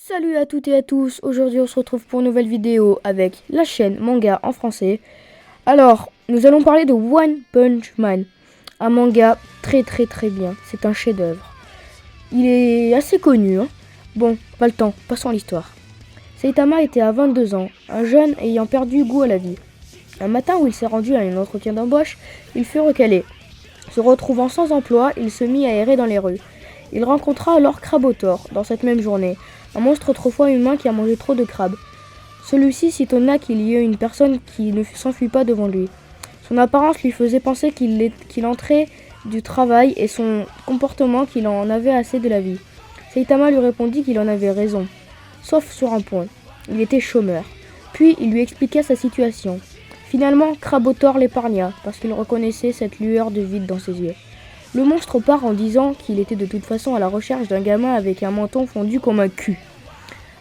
Salut à toutes et à tous, aujourd'hui on se retrouve pour une nouvelle vidéo avec la chaîne Manga en français. Alors, nous allons parler de One Punch Man, un manga très bien, c'est un chef-d'œuvre. Il est assez connu, hein. Bon, pas le temps, passons à l'histoire. Saitama était à 22 ans, un jeune ayant perdu goût à la vie. Un matin où il s'est rendu à un entretien d'embauche, il fut recalé. Se retrouvant sans emploi, il se mit à errer dans les rues. Il rencontra alors Crabotor dans cette même journée, un monstre autrefois humain qui a mangé trop de crabes. Celui-ci s'étonna qu'il y ait une personne qui ne s'enfuit pas devant lui. Son apparence lui faisait penser qu'il entrait du travail et son comportement qu'il en avait assez de la vie. Saitama lui répondit qu'il en avait raison, sauf sur un point. Il était chômeur. Puis il lui expliqua sa situation. Finalement, Crabotor l'épargna parce qu'il reconnaissait cette lueur de vide dans ses yeux. Le monstre part en disant qu'il était de toute façon à la recherche d'un gamin avec un menton fondu comme un cul.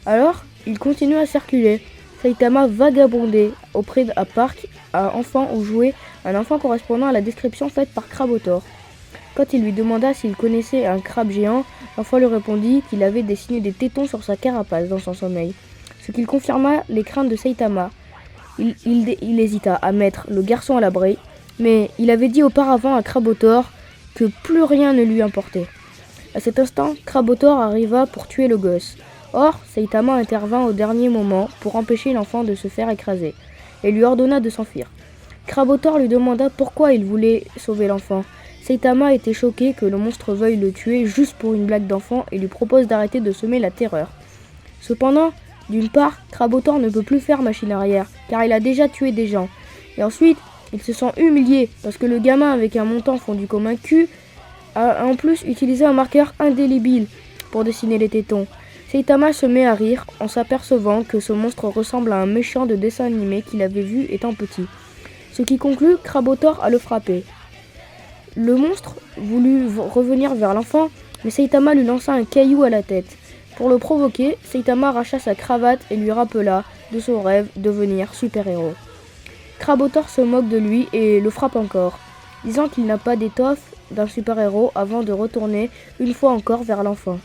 Alors, il continue à circuler. Saitama vagabondait auprès d'un parc à enfants où jouait un enfant correspondant à la description faite par Crabotor. Quand il lui demanda s'il connaissait un crabe géant, l'enfant lui répondit qu'il avait dessiné des tétons sur sa carapace dans son sommeil, ce qui confirma les craintes de Saitama. Il hésita à mettre le garçon à l'abri, mais il avait dit auparavant à Crabotor que plus rien ne lui importait. À cet instant, Crabotor arriva pour tuer le gosse. Or, Saitama intervint au dernier moment pour empêcher l'enfant de se faire écraser et lui ordonna de s'enfuir. Crabotor lui demanda pourquoi il voulait sauver l'enfant. Saitama était choqué que le monstre veuille le tuer juste pour une blague d'enfant et lui propose d'arrêter de semer la terreur. Cependant, d'une part, Crabotor ne peut plus faire machine arrière car il a déjà tué des gens. Et ensuite, il se sent humilié parce que le gamin avec un menton fondu comme un cul a en plus utilisé un marqueur indélébile pour dessiner les tétons. Saitama se met à rire en s'apercevant que ce monstre ressemble à un méchant de dessin animé qu'il avait vu étant petit. Ce qui conclut Crabotor à le frapper. Le monstre voulut revenir vers l'enfant, mais Saitama lui lança un caillou à la tête. Pour le provoquer, Saitama arracha sa cravate et lui rappela de son rêve de devenir super-héros. Crabotor se moque de lui et le frappe encore, disant qu'il n'a pas d'étoffe d'un super-héros avant de retourner une fois encore vers l'enfant.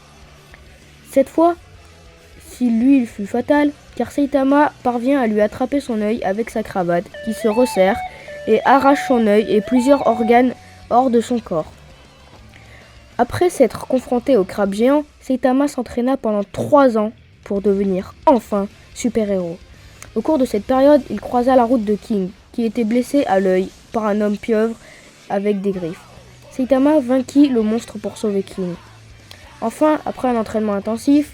Cette fois, si lui il fut fatal, car Saitama parvient à lui attraper son œil avec sa cravate, qui se resserre et arrache son œil et plusieurs organes hors de son corps. Après s'être confronté au crabe géant, Saitama s'entraîna pendant 3 ans pour devenir enfin super-héros. Au cours de cette période, il croisa la route de King, qui était blessé à l'œil par un homme pieuvre avec des griffes. Saitama vainquit le monstre pour sauver King. Enfin, après un entraînement intensif,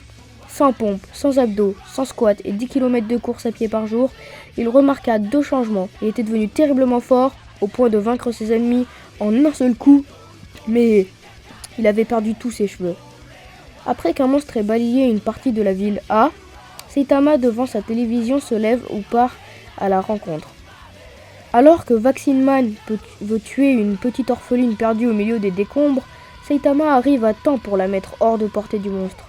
sans pompe, sans abdos, sans squat et 10 km de course à pied par jour, il remarqua 2 changements et était devenu terriblement fort au point de vaincre ses ennemis en un seul coup, mais il avait perdu tous ses cheveux. Après qu'un monstre ait balayé une partie de la ville A, Saitama devant sa télévision se lève ou part à la rencontre. Alors que Vaccine Man veut tuer une petite orpheline perdue au milieu des décombres, Saitama arrive à temps pour la mettre hors de portée du monstre.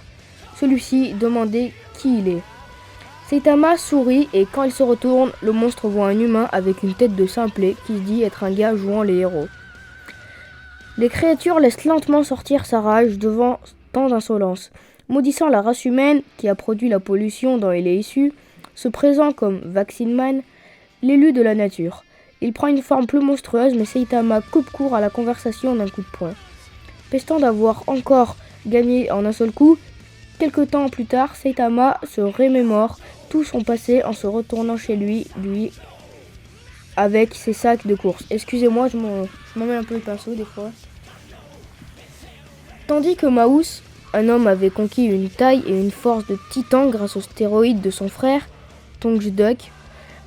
Celui-ci demandait qui il est. Saitama sourit et quand il se retourne, le monstre voit un humain avec une tête de simplet qui se dit être un gars jouant les héros. Les créatures laissent lentement sortir sa rage devant tant d'insolence. Maudissant la race humaine qui a produit la pollution dont il est issu, se présente comme Vaccine Man, l'élu de la nature. Il prend une forme plus monstrueuse, mais Saitama coupe court à la conversation d'un coup de poing. Pestant d'avoir encore gagné en un seul coup, quelque temps plus tard, Saitama se remémore tout son passé en se retournant chez lui avec ses sacs de course. Excusez-moi, je m'en mets un peu le pinceau des fois. Tandis que Maus, un homme, avait conquis une taille et une force de titan grâce aux stéroïdes de son frère, Tongjduk,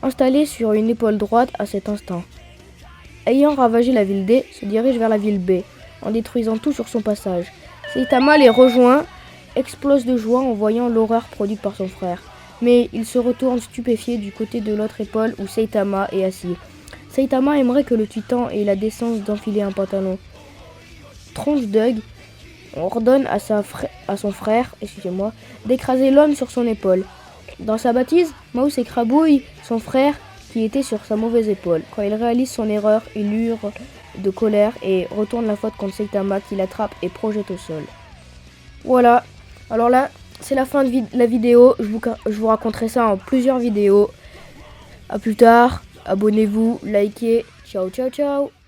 installé sur une épaule droite à cet instant. Ayant ravagé la ville D, se dirige vers la ville B, en détruisant tout sur son passage. Saitama les rejoint, explose de joie en voyant l'horreur produite par son frère. Mais il se retourne stupéfié du côté de l'autre épaule où Saitama est assis. Saitama aimerait que le titan ait la décence d'enfiler un pantalon. Tongjduk ordonne à son frère, d'écraser l'homme sur son épaule. Dans sa bâtise, Maus écrabouille son frère qui était sur sa mauvaise épaule. Quand il réalise son erreur, il hurle de colère et retourne la faute contre Saitama qui l'attrape et projette au sol. Voilà, alors là, c'est la fin de la vidéo. Je vous raconterai ça en plusieurs vidéos. A plus tard. Abonnez-vous, likez. Ciao, ciao, ciao.